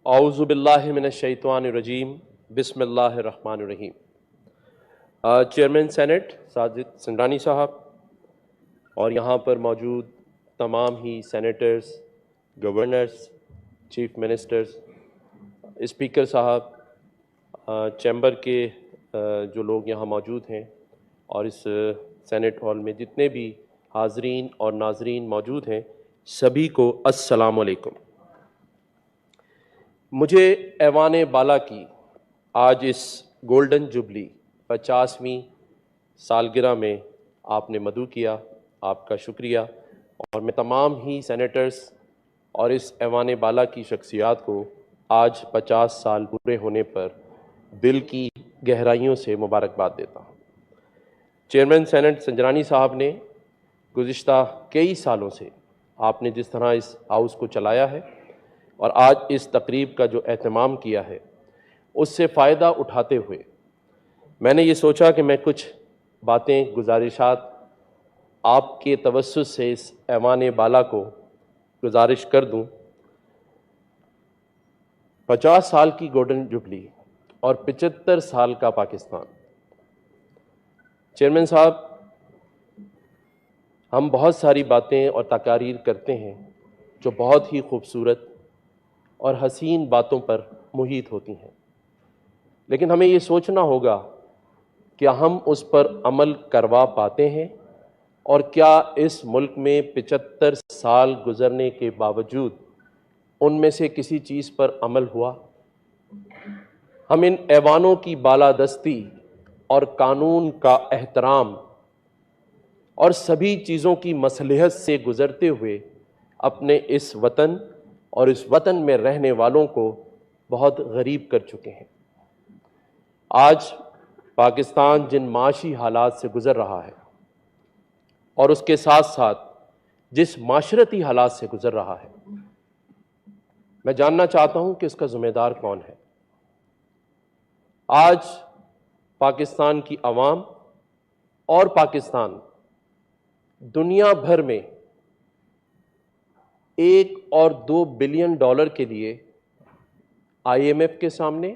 اعوذ باللہ من الشیطان الرجیم بسم اللہ الرحمن الرحیم۔ چیئرمین سینٹ ساجد سنڈرانی صاحب اور یہاں پر موجود تمام ہی senators, governors, chief ministers, speaker صاحب، چیمبر کے جو لوگ یہاں موجود ہیں اور اس سینٹ ہال میں جتنے بھی حاضرین اور ناظرین موجود ہیں، سبھی کو السلام علیکم۔ مجھے ایوان بالا کی آج اس گولڈن جوبلی 50ویں سالگرہ میں آپ نے مدعو کیا، آپ کا شکریہ، اور میں تمام ہی سینیٹرز اور اس ایوان بالا کی شخصیات کو آج 50 سال پورے ہونے پر دل کی گہرائیوں سے مبارکباد دیتا ہوں۔ چیئرمین سینٹ سنجرانی صاحب نے گزشتہ کئی سالوں سے آپ نے جس طرح اس ہاؤس کو چلایا ہے اور آج اس تقریب کا جو اہتمام کیا ہے، اس سے فائدہ اٹھاتے ہوئے میں نے یہ سوچا کہ میں کچھ باتیں، گزارشات آپ کے توسط سے اس ایوان بالا کو گزارش کر دوں۔ 50 سال کی گولڈن جوبلی اور 75 سال کا پاکستان۔ چیئرمین صاحب، ہم بہت ساری باتیں اور تقاریر کرتے ہیں جو بہت ہی خوبصورت اور حسین باتوں پر محیط ہوتی ہیں، لیکن ہمیں یہ سوچنا ہوگا کہ ہم اس پر عمل کروا پاتے ہیں، اور کیا اس ملک میں 75 سال گزرنے کے باوجود ان میں سے کسی چیز پر عمل ہوا؟ ہم ان ایوانوں کی بالادستی اور قانون کا احترام اور سبھی چیزوں کی مصلحت سے گزرتے ہوئے اپنے اس وطن اور اس وطن میں رہنے والوں کو بہت غریب کر چکے ہیں۔ آج پاکستان جن معاشی حالات سے گزر رہا ہے اور اس کے ساتھ ساتھ جس معاشرتی حالات سے گزر رہا ہے، میں جاننا چاہتا ہوں کہ اس کا ذمہ دار کون ہے۔ آج پاکستان کی عوام اور پاکستان دنیا بھر میں $1 اور 2 بلین کے لیے IMF کے سامنے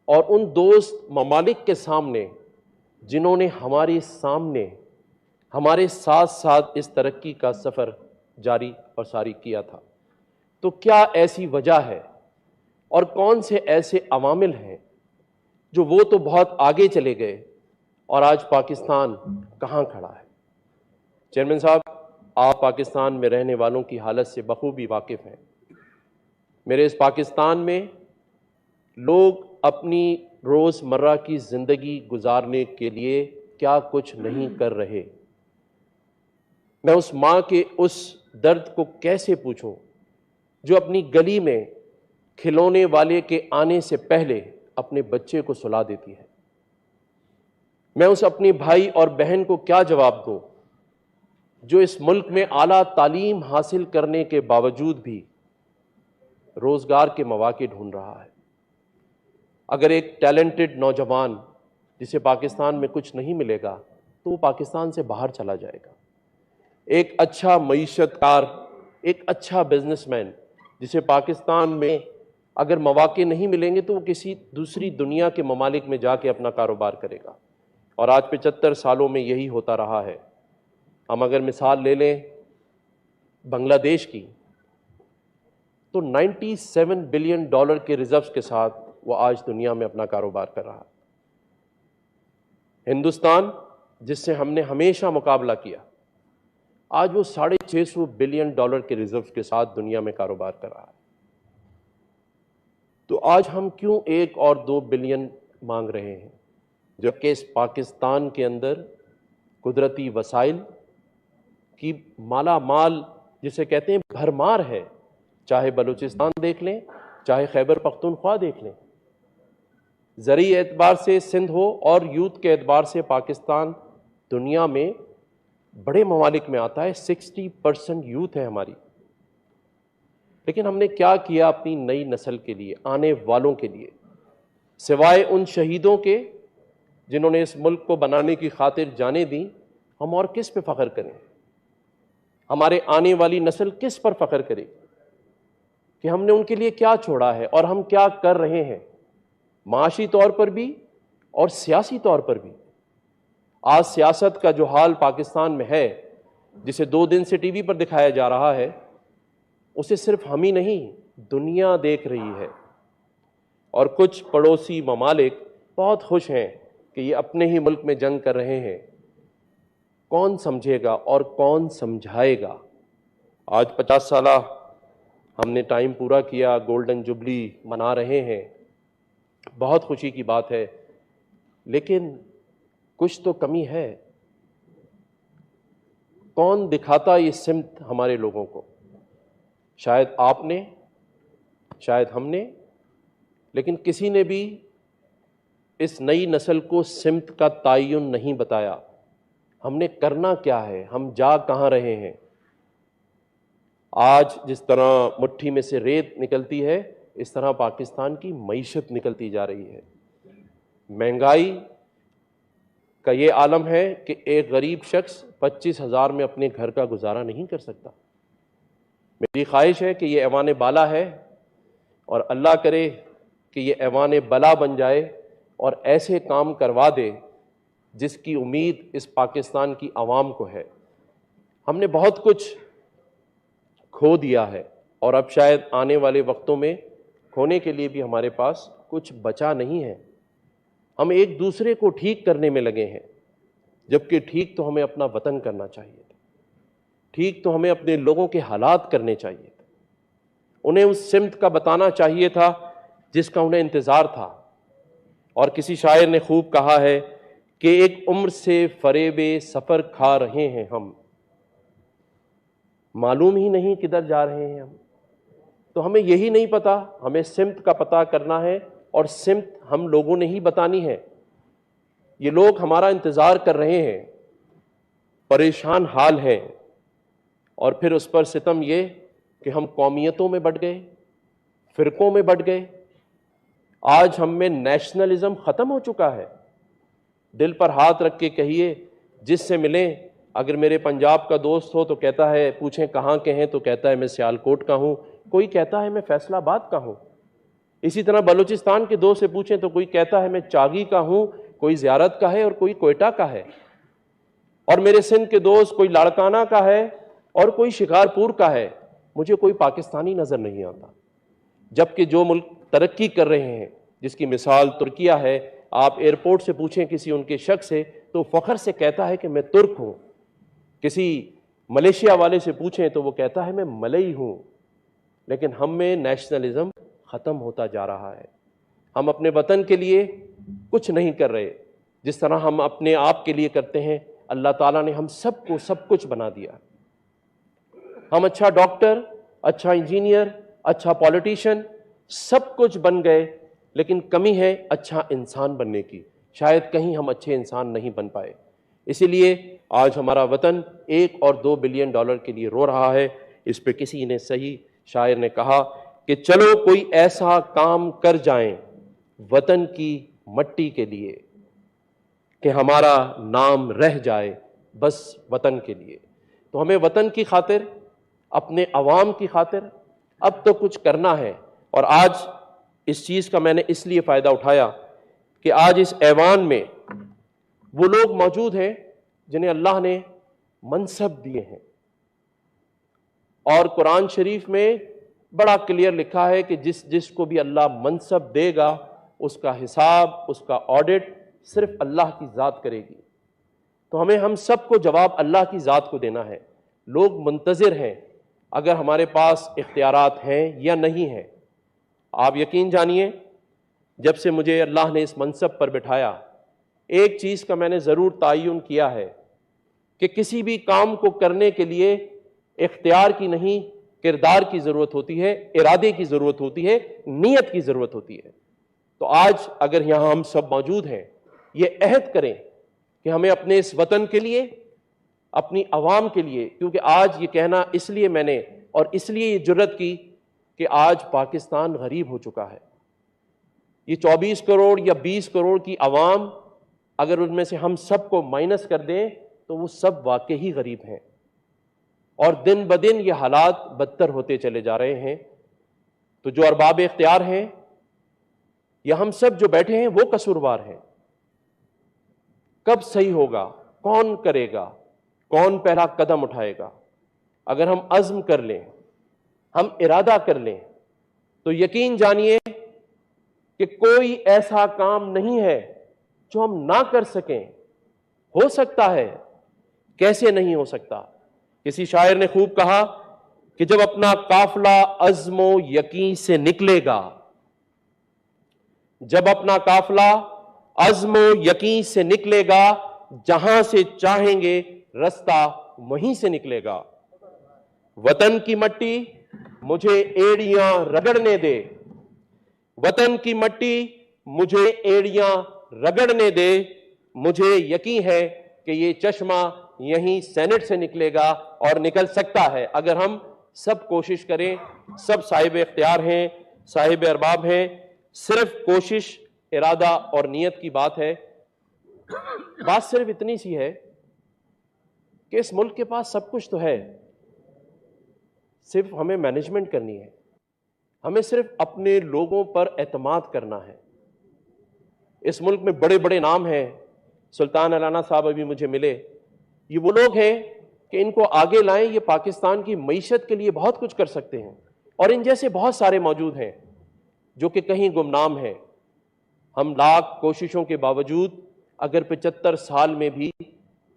اور ان دوست ممالک کے سامنے جنہوں نے ہمارے سامنے ہمارے ساتھ ساتھ اس ترقی کا سفر جاری اور ساری کیا تھا، تو کیا ایسی وجہ ہے اور کون سے ایسے عوامل ہیں جو وہ تو بہت آگے چلے گئے اور آج پاکستان کہاں کھڑا ہے؟ چیئرمین صاحب، آپ پاکستان میں رہنے والوں کی حالت سے بخوبی واقف ہیں۔ میرے اس پاکستان میں لوگ اپنی روز مرہ کی زندگی گزارنے کے لیے کیا کچھ نہیں کر رہے۔ میں اس ماں کے اس درد کو کیسے پوچھوں جو اپنی گلی میں کھلونے والے کے آنے سے پہلے اپنے بچے کو سلا دیتی ہے۔ میں اس اپنے بھائی اور بہن کو کیا جواب دوں جو اس ملک میں اعلیٰ تعلیم حاصل کرنے کے باوجود بھی روزگار کے مواقع ڈھونڈ رہا ہے؟ اگر ایک ٹیلنٹڈ نوجوان جسے پاکستان میں کچھ نہیں ملے گا تو وہ پاکستان سے باہر چلا جائے گا۔ ایک اچھا معیشت کار، ایک اچھا بزنس مین جسے پاکستان میں اگر مواقع نہیں ملیں گے تو وہ کسی دوسری دنیا کے ممالک میں جا کے اپنا کاروبار کرے گا، اور آج 75 سالوں میں یہی ہوتا رہا ہے۔ ہم اگر مثال لے لیں بنگلہ دیش کی، تو $97 بلین کے ریزروز کے ساتھ وہ آج دنیا میں اپنا کاروبار کر رہا ہے۔ ہندوستان جس سے ہم نے ہمیشہ مقابلہ کیا، آج وہ $650 بلین کے ریزروز کے ساتھ دنیا میں کاروبار کر رہا ہے۔ تو آج ہم کیوں 1 اور 2 بلین مانگ رہے ہیں، جبکہ اس پاکستان کے اندر قدرتی وسائل کی مالا مال جسے کہتے ہیں بھرمار ہے، چاہے بلوچستان دیکھ لیں، چاہے خیبر پختونخوا دیکھ لیں، زرعی اعتبار سے سندھ ہو اور یوتھ کے اعتبار سے پاکستان دنیا میں بڑے ممالک میں آتا ہے۔ 60% یوتھ ہے ہماری، لیکن ہم نے کیا کیا اپنی نئی نسل کے لیے، آنے والوں کے لیے، سوائے ان شہیدوں کے جنہوں نے اس ملک کو بنانے کی خاطر جانیں دیں؟ ہم اور کس پہ فخر کریں؟ ہمارے آنے والی نسل کس پر فخر کرے؟ کہ ہم نے ان کے لیے کیا چھوڑا ہے اور ہم کیا کر رہے ہیں، معاشی طور پر بھی اور سیاسی طور پر بھی۔ آج سیاست کا جو حال پاکستان میں ہے، جسے 2 دن سے ٹی وی پر دکھایا جا رہا ہے، اسے صرف ہم ہی نہیں دنیا دیکھ رہی ہے، اور کچھ پڑوسی ممالک بہت خوش ہیں کہ یہ اپنے ہی ملک میں جنگ کر رہے ہیں۔ کون سمجھے گا اور کون سمجھائے گا؟ آج 50 سالہ ہم نے ٹائم پورا کیا، گولڈن جوبلی منا رہے ہیں، بہت خوشی کی بات ہے، لیکن کچھ تو کمی ہے۔ کون دکھاتا یہ سمت ہمارے لوگوں کو؟ شاید آپ نے، شاید ہم نے، لیکن کسی نے بھی اس نئی نسل کو سمت کا تعین نہیں بتایا۔ ہم نے کرنا کیا ہے، ہم جا کہاں رہے ہیں؟ آج جس طرح مٹھی میں سے ریت نکلتی ہے، اس طرح پاکستان کی معیشت نکلتی جا رہی ہے۔ مہنگائی کا یہ عالم ہے کہ ایک غریب شخص 25,000 میں اپنے گھر کا گزارا نہیں کر سکتا۔ میری خواہش ہے کہ یہ ایوان بالا ہے، اور اللہ کرے کہ یہ ایوان بلا بن جائے اور ایسے کام کروا دے جس کی امید اس پاکستان کی عوام کو ہے۔ ہم نے بہت کچھ کھو دیا ہے، اور اب شاید آنے والے وقتوں میں کھونے کے لیے بھی ہمارے پاس کچھ بچا نہیں ہے۔ ہم ایک دوسرے کو ٹھیک کرنے میں لگے ہیں، جبکہ ٹھیک تو ہمیں اپنا وطن کرنا چاہیے تھا، ٹھیک تو ہمیں اپنے لوگوں کے حالات کرنے چاہیے تھے، انہیں اس سمت کا بتانا چاہیے تھا جس کا انہیں انتظار تھا۔ اور کسی شاعر نے خوب کہا ہے کہ ایک عمر سے فریب سفر کھا رہے ہیں ہم، معلوم ہی نہیں کدھر جا رہے ہیں ہم۔ تو ہمیں یہی نہیں پتا، ہمیں سمت کا پتہ کرنا ہے، اور سمت ہم لوگوں نے ہی بتانی ہے۔ یہ لوگ ہمارا انتظار کر رہے ہیں، پریشان حال ہیں، اور پھر اس پر ستم یہ کہ ہم قومیتوں میں بٹ گئے، فرقوں میں بٹ گئے۔ آج ہم میں نیشنلزم ختم ہو چکا ہے۔ دل پر ہاتھ رکھ کے کہیے، جس سے ملیں، اگر میرے پنجاب کا دوست ہو تو کہتا ہے، پوچھیں کہاں کے ہیں تو کہتا ہے میں سیالکوٹ کا ہوں، کوئی کہتا ہے میں فیصل آباد کا ہوں۔ اسی طرح بلوچستان کے دوست سے پوچھیں تو کوئی کہتا ہے میں چاگی کا ہوں، کوئی زیارت کا ہے اور کوئی کوئٹہ کا ہے۔ اور میرے سندھ کے دوست کوئی لاڑکانہ کا ہے اور کوئی شکارپور کا ہے۔ مجھے کوئی پاکستانی نظر نہیں آتا، جبکہ جو ملک ترقی کر رہے ہیں، جس کی مثال ترکیہ ہے، آپ ایئرپورٹ سے پوچھیں کسی ان کے شخص سے تو فخر سے کہتا ہے کہ میں ترک ہوں۔ کسی ملیشیا والے سے پوچھیں تو وہ کہتا ہے میں ملئی ہوں۔ لیکن ہم میں نیشنلزم ختم ہوتا جا رہا ہے۔ ہم اپنے وطن کے لیے کچھ نہیں کر رہے، جس طرح ہم اپنے آپ کے لیے کرتے ہیں۔ اللہ تعالیٰ نے ہم سب کو سب کچھ بنا دیا۔ ہم اچھا ڈاکٹر، اچھا انجینئر، اچھا پولیٹیشین، سب کچھ بن گئے، لیکن کمی ہے اچھا انسان بننے کی۔ شاید کہیں ہم اچھے انسان نہیں بن پائے، اسی لیے آج ہمارا وطن 1 اور 2 بلین ڈالر کے لیے رو رہا ہے۔ اس پہ کسی نے، صحیح شاعر نے کہا کہ چلو کوئی ایسا کام کر جائیں وطن کی مٹی کے لیے کہ ہمارا نام رہ جائے بس وطن کے لیے۔ تو ہمیں وطن کی خاطر، اپنے عوام کی خاطر اب تو کچھ کرنا ہے۔ اور آج اس چیز کا میں نے اس لیے فائدہ اٹھایا کہ آج اس ایوان میں وہ لوگ موجود ہیں جنہیں اللہ نے منصب دیے ہیں، اور قرآن شریف میں بڑا کلیئر لکھا ہے کہ جس کو بھی اللہ منصب دے گا، اس کا حساب، اس کا آڈٹ صرف اللہ کی ذات کرے گی۔ تو ہم سب کو جواب اللہ کی ذات کو دینا ہے۔ لوگ منتظر ہیں اگر ہمارے پاس اختیارات ہیں یا نہیں ہیں۔ آپ یقین جانیے، جب سے مجھے اللہ نے اس منصب پر بٹھایا، ایک چیز کا میں نے ضرور تعین کیا ہے کہ کسی بھی کام کو کرنے کے لیے اختیار کی نہیں، کردار کی ضرورت ہوتی ہے، ارادے کی ضرورت ہوتی ہے، نیت کی ضرورت ہوتی ہے۔ تو آج اگر یہاں ہم سب موجود ہیں، یہ عہد کریں کہ ہمیں اپنے اس وطن کے لیے، اپنی عوام کے لیے، کیونکہ آج یہ کہنا اس لیے میں نے اور اس لیے یہ جرت کی کہ آج پاکستان غریب ہو چکا ہے۔ یہ 24 کروڑ یا 20 کروڑ کی عوام، اگر ان میں سے ہم سب کو مائنس کر دیں تو وہ سب واقعی غریب ہیں، اور دن بدن یہ حالات بدتر ہوتے چلے جا رہے ہیں۔ تو جو ارباب اختیار ہیں یا ہم سب جو بیٹھے ہیں وہ قصوروار ہیں. کب صحیح ہوگا؟ کون کرے گا؟ کون پہلا قدم اٹھائے گا؟ اگر ہم عزم کر لیں، ہم ارادہ کر لیں، تو یقین جانیے کہ کوئی ایسا کام نہیں ہے جو ہم نہ کر سکیں. ہو سکتا ہے. کیسے نہیں ہو سکتا؟ کسی شاعر نے خوب کہا کہ جب اپنا قافلہ عزم و یقین سے نکلے گا، جب اپنا قافلہ عزم و یقین سے نکلے گا، جہاں سے چاہیں گے رستہ وہیں سے نکلے گا. وطن کی مٹی مجھے ایڑیاں رگڑنے دے، وطن کی مٹی مجھے ایڑیاں رگڑنے دے. مجھے یقین ہے کہ یہ چشمہ یہیں سینٹ سے نکلے گا اور نکل سکتا ہے اگر ہم سب کوشش کریں. سب صاحب اختیار ہیں، صاحب ارباب ہیں. صرف کوشش، ارادہ اور نیت کی بات ہے. بات صرف اتنی سی ہے کہ اس ملک کے پاس سب کچھ تو ہے، صرف ہمیں مینجمنٹ کرنی ہے. ہمیں صرف اپنے لوگوں پر اعتماد کرنا ہے. اس ملک میں بڑے بڑے نام ہیں. سلطان علانہ صاحب ابھی مجھے ملے. یہ وہ لوگ ہیں کہ ان کو آگے لائیں، یہ پاکستان کی معیشت کے لیے بہت کچھ کر سکتے ہیں. اور ان جیسے بہت سارے موجود ہیں جو کہ کہیں گمنام ہیں. ہم لاکھ کوششوں کے باوجود اگر 75 سال میں بھی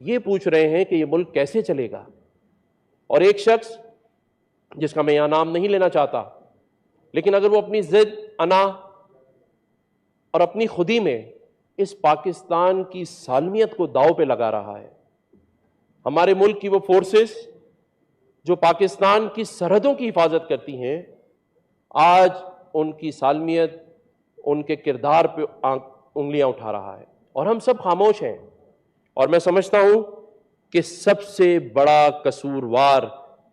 یہ پوچھ رہے ہیں کہ یہ ملک کیسے چلے گا، اور ایک شخص جس کا میں یہاں نام نہیں لینا چاہتا، لیکن اگر وہ اپنی ضد، انا اور اپنی خودی میں اس پاکستان کی سالمیت کو داؤ پہ لگا رہا ہے. ہمارے ملک کی وہ فورسز جو پاکستان کی سرحدوں کی حفاظت کرتی ہیں، آج ان کی سالمیت، ان کے کردار پہ انگلیاں اٹھا رہا ہے اور ہم سب خاموش ہیں. اور میں سمجھتا ہوں کہ سب سے بڑا قصوروار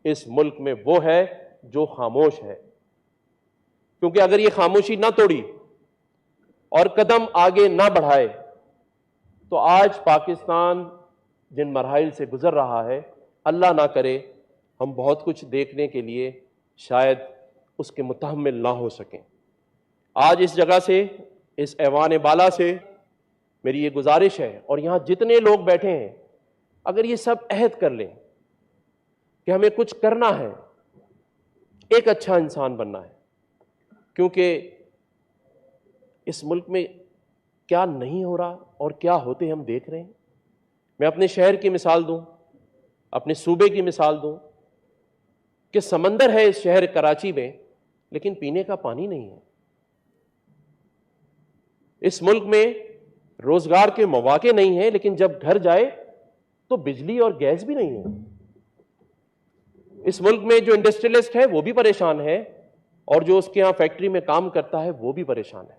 اس ملک میں وہ ہے جو خاموش ہے. کیونکہ اگر یہ خاموشی نہ توڑی اور قدم آگے نہ بڑھائے تو آج پاکستان جن مراحل سے گزر رہا ہے، اللہ نہ کرے ہم بہت کچھ دیکھنے کے لیے شاید اس کے متحمل نہ ہو سکیں. آج اس جگہ سے، اس ایوان بالا سے میری یہ گزارش ہے، اور یہاں جتنے لوگ بیٹھے ہیں، اگر یہ سب عہد کر لیں کہ ہمیں کچھ کرنا ہے، ایک اچھا انسان بننا ہے. کیونکہ اس ملک میں کیا نہیں ہو رہا اور کیا ہوتے ہم دیکھ رہے ہیں. میں اپنے شہر کی مثال دوں، اپنے صوبے کی مثال دوں کہ سمندر ہے اس شہر کراچی میں، لیکن پینے کا پانی نہیں ہے. اس ملک میں روزگار کے مواقع نہیں ہیں، لیکن جب گھر جائے تو بجلی اور گیس بھی نہیں ہے. اس ملک میں جو انڈسٹریلسٹ ہے وہ بھی پریشان ہے، اور جو اس کے ہاں فیکٹری میں کام کرتا ہے وہ بھی پریشان ہے.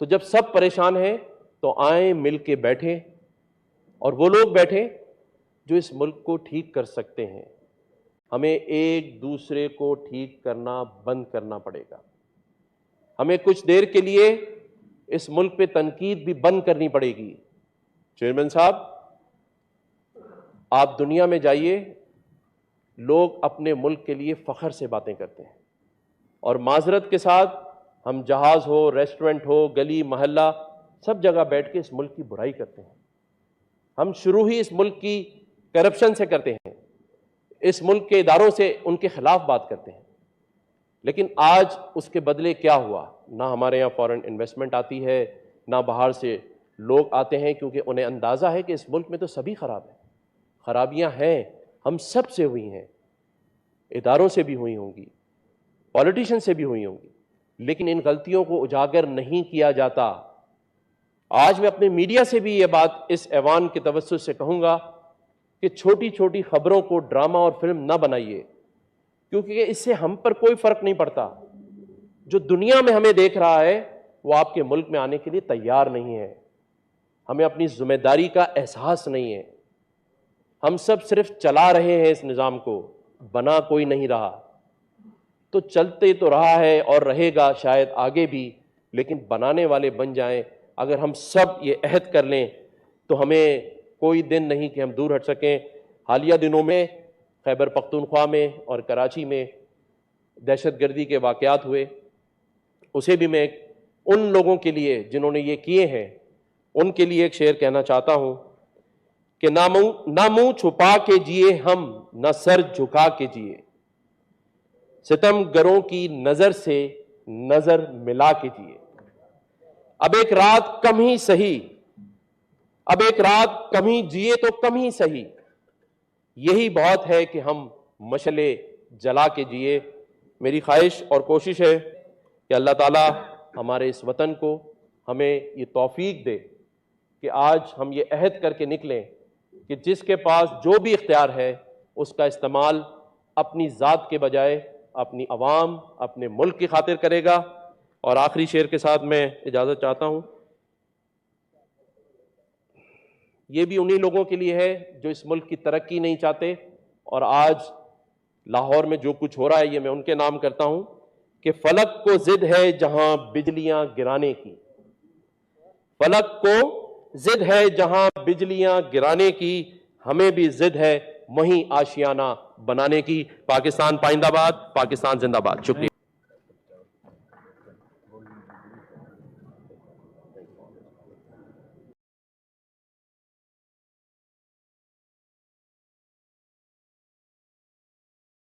تو جب سب پریشان ہیں تو آئیں مل کے بیٹھیں، اور وہ لوگ بیٹھیں جو اس ملک کو ٹھیک کر سکتے ہیں. ہمیں ایک دوسرے کو ٹھیک کرنا بند کرنا پڑے گا. ہمیں کچھ دیر کے لیے اس ملک پہ تنقید بھی بند کرنی پڑے گی. چیئرمین صاحب، آپ دنیا میں جائیے، لوگ اپنے ملک کے لیے فخر سے باتیں کرتے ہیں، اور معذرت کے ساتھ ہم جہاز ہو، ریسٹورنٹ ہو، گلی محلہ، سب جگہ بیٹھ کے اس ملک کی برائی کرتے ہیں. ہم شروع ہی اس ملک کی کرپشن سے کرتے ہیں، اس ملک کے اداروں سے ان کے خلاف بات کرتے ہیں. لیکن آج اس کے بدلے کیا ہوا؟ نہ ہمارے یہاں فورن انویسٹمنٹ آتی ہے، نہ باہر سے لوگ آتے ہیں، کیونکہ انہیں اندازہ ہے کہ اس ملک میں تو سبھی خراب ہیں. خرابیاں ہیں، ہم سب سے ہوئی ہیں، اداروں سے بھی ہوئی ہوں گی، پولیٹیشین سے بھی ہوئی ہوں گی، لیکن ان غلطیوں کو اجاگر نہیں کیا جاتا. آج میں اپنے میڈیا سے بھی یہ بات اس ایوان کے توسط سے کہوں گا کہ چھوٹی چھوٹی خبروں کو ڈرامہ اور فلم نہ بنائیے، کیونکہ اس سے ہم پر کوئی فرق نہیں پڑتا. جو دنیا میں ہمیں دیکھ رہا ہے وہ آپ کے ملک میں آنے کے لیے تیار نہیں ہے. ہمیں اپنی ذمہ داری کا احساس نہیں ہے. ہم سب صرف چلا رہے ہیں اس نظام کو، بنا کوئی نہیں رہا. تو چلتے تو رہا ہے اور رہے گا شاید آگے بھی، لیکن بنانے والے بن جائیں. اگر ہم سب یہ عہد کر لیں تو ہمیں کوئی دن نہیں کہ ہم دور ہٹ سکیں. حالیہ دنوں میں خیبر پختونخوا میں اور کراچی میں دہشت گردی کے واقعات ہوئے، اسے بھی میں ان لوگوں کے لیے جنہوں نے یہ کیے ہیں ان کے لیے ایک شعر کہنا چاہتا ہوں کہ نہ منہ چھپا کے جیے ہم، نہ سر جھکا کے جیے، ستم گروں کی نظر سے نظر ملا کے جیے، اب ایک رات کم ہی سہی، اب ایک رات کم ہی جیے تو کم ہی سہی، یہی بہت ہے کہ ہم مشعلے جلا کے جیے۔ میری خواہش اور کوشش ہے کہ اللہ تعالیٰ ہمارے اس وطن کو ہمیں یہ توفیق دے کہ آج ہم یہ عہد کر کے نکلیں کہ جس کے پاس جو بھی اختیار ہے اس کا استعمال اپنی ذات کے بجائے اپنی عوام، اپنے ملک کی خاطر کرے گا۔ اور آخری شعر کے ساتھ میں اجازت چاہتا ہوں، یہ بھی انہی لوگوں کے لیے ہے جو اس ملک کی ترقی نہیں چاہتے، اور آج لاہور میں جو کچھ ہو رہا ہے یہ میں ان کے نام کرتا ہوں کہ فلک کو ضد ہے جہاں بجلیاں گرانے کی، فلک کو ضد ہے جہاں بجلیاں گرانے کی، ہمیں بھی ضد ہے وہیں آشیانہ بنانے کی۔ پاکستان پائندہ باد، پاکستان زندہ باد۔ شکریہ۔